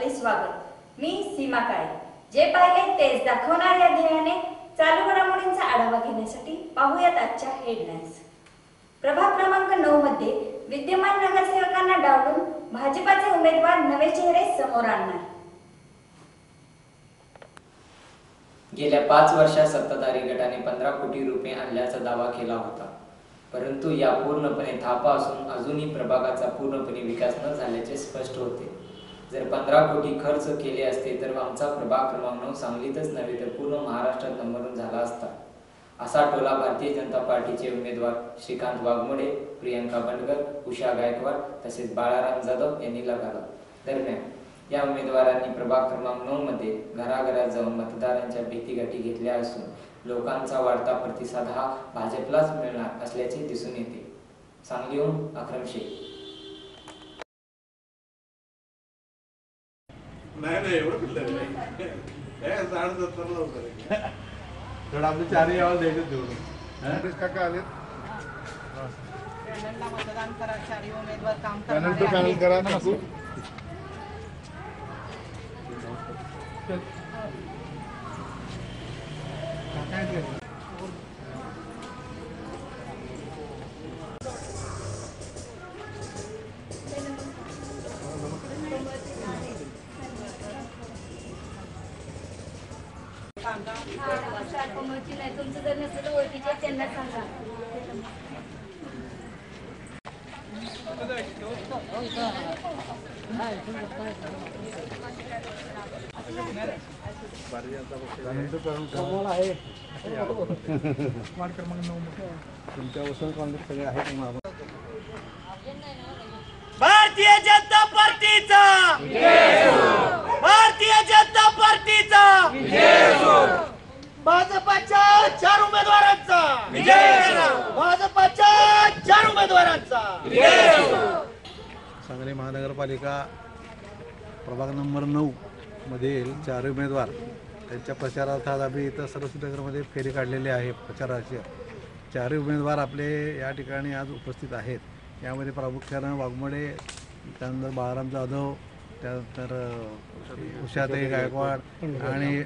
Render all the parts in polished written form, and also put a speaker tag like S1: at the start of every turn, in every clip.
S1: आपले स्वागत। मी सीमा काळे। जे पाहिले तेच दाखवणार या ध्येयाने चालू घडामोडींचा आढावा घेण्यासाठी पाहूयात आजच्या हेडलाईन्स। प्रभाग क्रमांक 9 मध्ये विद्यमान नगरसेवकांना डावलून भाजपाचे उमेदवार नवे चेहरे समोर आणणार।
S2: गेल्या 5 वर्षात सत्ताधारी गटाने 15 कोटी रुपये आणल्याचा दावा केला होता, परंतु या पूर्णपणे थापा असून अजूनही प्रभागाचा पूर्णपणे विकास न झाल्याचे स्पष्ट होते। जर 15 कोटी खर्च केले असते तर आमचा प्रभाग क्रमांक 9 सांगलीतच नव्हे तर पूर्ण महाराष्ट्रात नंबर 1 झाला असता, असा टोला भारतीय जनता पार्टीचे उमेदवार श्रीकांत वाघमोडे, प्रियंका बंडगर, उषा गायकवाड तसेच बाळाराम जाधव यांनी लगावला। दरम्यान या उमेदवारांनी प्रभाग क्रमांक 9 मध्ये घराघरात जाऊन मतदारांच्या भेटीगाठी घेतल्या असून लोकांचा वाढता प्रतिसाद हा भाजपलाच मिळणार असल्याचे दिसून येते। सांगलीहून अक्रम शेख।
S3: नाही एवढं पिल्लं नाही हे 70 लवकर थोडं आपले 4 यावं द्यायचं तेवढं काका आले
S4: पॅनलला मतदान करा, 4 उमेदवार काम
S3: पॅनल करा काकू
S1: तुमचं जर नसेल तर ओळखीचे त्यांना सांगा।
S3: तुमच्या वसूल काँग्रेस सगळे आहेत ना।
S5: भारतीय जनता पार्टीचा भारतीय जनता पार्टीचा भाजपाच्या 4 उमेदवारांचा भाजपाच्या 4 उमेदवारांचा
S3: सांगली महानगरपालिका प्रभाग नंबर 9 मधील 4 उमेदवार त्यांच्या प्रचारार्थ आज आम्ही इथं सरस्वतीनगरमध्ये फेरी काढलेली आहे। प्रचाराचे 4 उमेदवार आपले या ठिकाणी आज उपस्थित आहेत। यामध्ये प्रामुख्यानं वाघमोडे, त्यानंतर बाळाराम जाधव, त्यानंतर उषाताई गायकवाड आणि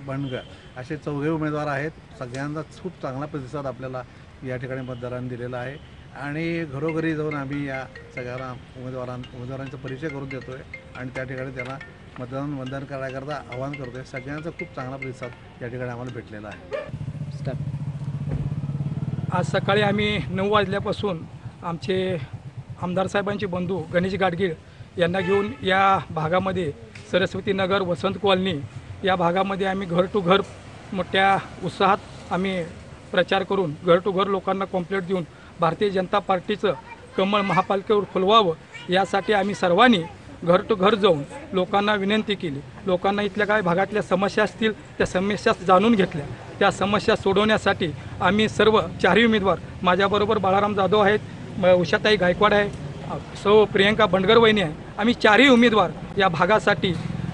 S3: बंडगर असे 4 उमेदवार आहेत। सगळ्यांचा खूप चांगला प्रतिसाद आपल्याला या ठिकाणी मतदारांनी दिलेला आहे आणि घरोघरी जाऊन आम्ही या सगळ्यांना उमेदवारांचा परिचय करून देतो आहे आणि त्या ठिकाणी त्यांना मतदान करण्याकरता आवाहन करतो आहे। सगळ्यांचा खूप चांगला प्रतिसाद या ठिकाणी आम्हाला भेटलेला आहे।
S6: आज सकाळी आम्ही 9 वाजल्यापासून आमचे आमदार साहेबांचे बंधू गणेश गाडगीळ यांना घेऊन या भागामध्ये सरस्वतीनगर, वसंत कॉलनी या भागामध्ये आम्ही घर टू घर मोठ्या उत्साहात आम्ही प्रचार करून घर टू घर लोकांना कॉम्प्लेट देऊन भारतीय जनता पार्टीचं कमळ महापालिकेवर फुलवावं यासाठी आम्ही सर्वांनी घर टू घर जाऊन लोकांना विनंती केली। लोकांना इथल्या काय भागातल्या समस्या असतील त्या समस्या जाणून घेतल्या। त्या समस्या सोडवण्यासाठी आम्ही सर्व 4 उमेदवार, माझ्याबरोबर बाळाराम जाधव आहेत, उषाताई गायकवाड आहे, सौ प्रियंका बंडगर वहिनी आहे, आम्ही 4 उमेदवार या भागासाठी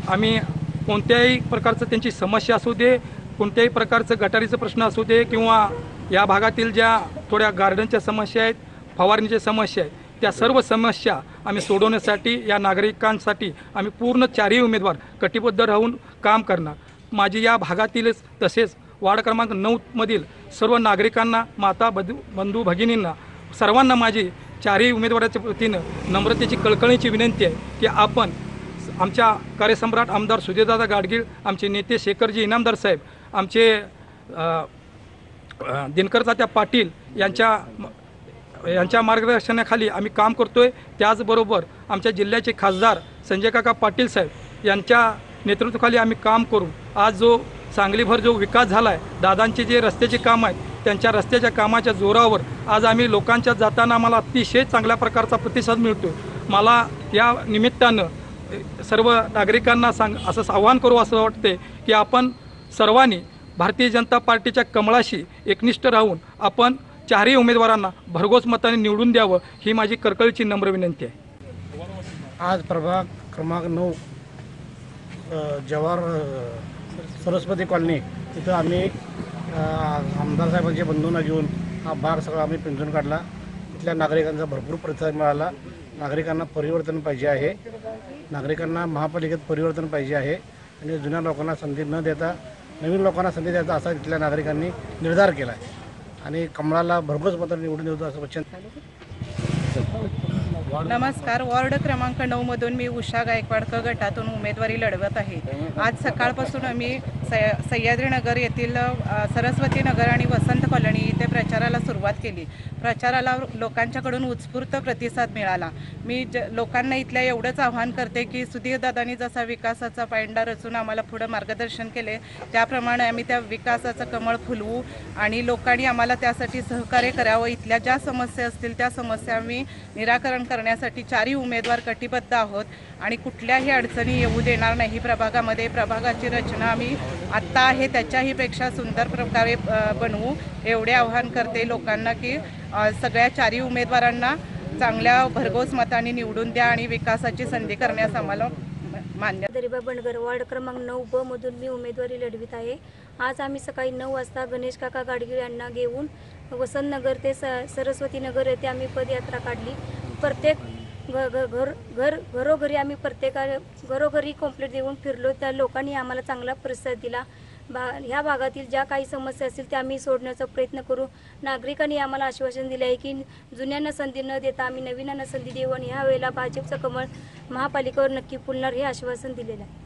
S6: आम्ही कोणत्याही प्रकारचं त्यांची समस्या असू दे, कोणत्याही प्रकारचं गटारीचं प्रश्न असू दे किंवा या भागातील ज्या थोड्या गार्डनच्या समस्या आहेत, फवारणीच्या समस्या आहेत, त्या सर्व समस्या आम्ही सोडवण्यासाठी या नागरिकांसाठी आम्ही पूर्ण 4 उमेदवार कटिबद्ध राहून काम करणार। माझी या भागातीलच तसेच वार्ड क्रमांक 9 मधील सर्व नागरिकांना, माता बंधू भगिनींना सर्वांना माझी 4 उमेदवाराच्या वतीनं नम्रतेची कळकळीची विनंती आहे की आपण आमच्या कार्यसम्राट आमदार सुजयदादा गाडगीळ, आमचे नेते शेखरजी इनामदार साहेब, आमचे दिनकरतात्या पाटील यांच्या मार्गदर्शनाखाली आम्ही काम करतोय। त्याचबरोबर आमच्या जिल्ह्याचे खासदार संजय काका पाटील साहेब यांच्या नेतृत्वाखाली आम्ही काम करून आज जो सांगलीभर जो विकास झाला आहे, दादांचे जे रस्त्याचे काम आहेत त्यांच्या रस्त्याच्या कामाच्या जोरावर आज आम्ही लोकांच्या जाताना आम्हाला अतिशय चांगल्या प्रकारचा प्रतिसाद मिळतो। मला या निमित्तानं सर्व नागरिकांना असं आवाहन करू असं वाटते की आपण सर्वांनी भारतीय जनता पार्टीच्या कमळाशी एकनिष्ठ राहून आपण 4 उमेदवारांना भरघोस मताने निवडून द्यावं ही माझी कळकळीची नम्र विनंती आहे।
S7: आज प्रभाग क्रमांक 9 जवाहर सरस्वती कॉलनी तिथं आम्ही आमदार साहेबांच्या बंधूंना घेऊन हा भाग सगळा आम्ही पिंजून काढला। इथल्या नागरिकांचा भरपूर प्रतिसाद मिळाला. नागरिकांना परिवर्तन पाहिजे आहे, नागरिकांना महापालिकेत परिवर्तन पाहिजे आहे आणि जुन्या लोकांना संधी न देता नवीन लोकांना संधी द्यायचा असा इथल्या नागरिकांनी निर्धार केला आहे आणि कमळाला भरघोस मतांनी निवडून देतो असं वचन.
S4: नमस्कार. वॉर्ड क्रमांक 9 मधून मी उषा गायकवाड क गटातून उमेदवारी लढवत आहे. आज सकाळपासून आम्ही सह्याद्रीनगर येथील सरस्वती नगर आणि वसंत कॉलनी इथे प्रचाराला सुरुवात केली. प्रचाराला लोकांच्याकडून उत्स्फूर्त प्रतिसाद मिळाला. मी लोकांना इथल्या एवढंच आवाहन करते की सुधीरदादांनी जसा विकासाचा पायंडा रचून आम्हाला पुढं मार्गदर्शन केले त्याप्रमाणे आम्ही त्या विकासाचं कमळ फुलवू आणि लोकांनी आम्हाला त्यासाठी सहकार्य करावं. इथल्या ज्या समस्या असतील त्या समस्या आम्ही निराकरण करण्यासाठी चारही उमेदवार कटिबद्ध आहोत आणि कुठल्याही अडचणी येऊ देणार नाही. प्रभागामध्ये प्रभागाची रचना आम्ही आत्ता आहे त्याच्याही पेक्षा सुंदर प्रकारे बनवू एवढे आवाहन करते लोकांना की सगळ्या चारही उमेदवारांना चांगल्या भरघोस मतांनी निवडून द्या आणि विकासाची संधी करण्यास आम्हाला मान्य.
S8: दरिबा बंडगर वार्ड क्रमांक 9 ब मधून मी उमेदवारी लढवित आहे. आज आम्ही सकाळी 9 वाजता गणेश काका गाडगीळ यांना घेऊन वसंतनगर ते सरस्वती नगर येथे आम्ही पदयात्रा काढली. प्रत्येक घरोघरी आम्ही घरोघरी कंप्लेंट देऊन फिरलो. त्या लोकांनी आम्हाला चांगला प्रतिसाद दिला. ह्या भागातील ज्या काही समस्या असतील त्या आम्ही सोडण्याचा प्रयत्न करू. नागरिकांनी आम्हाला आश्वासन दिले आहे की जुन्यांना संधी न देता आम्ही नवीनांना संधी देऊ आणि ह्या वेळेला भाजपचं कमळ महापालिकेवर नक्की फुलणार हे आश्वासन दिलेलं आहे.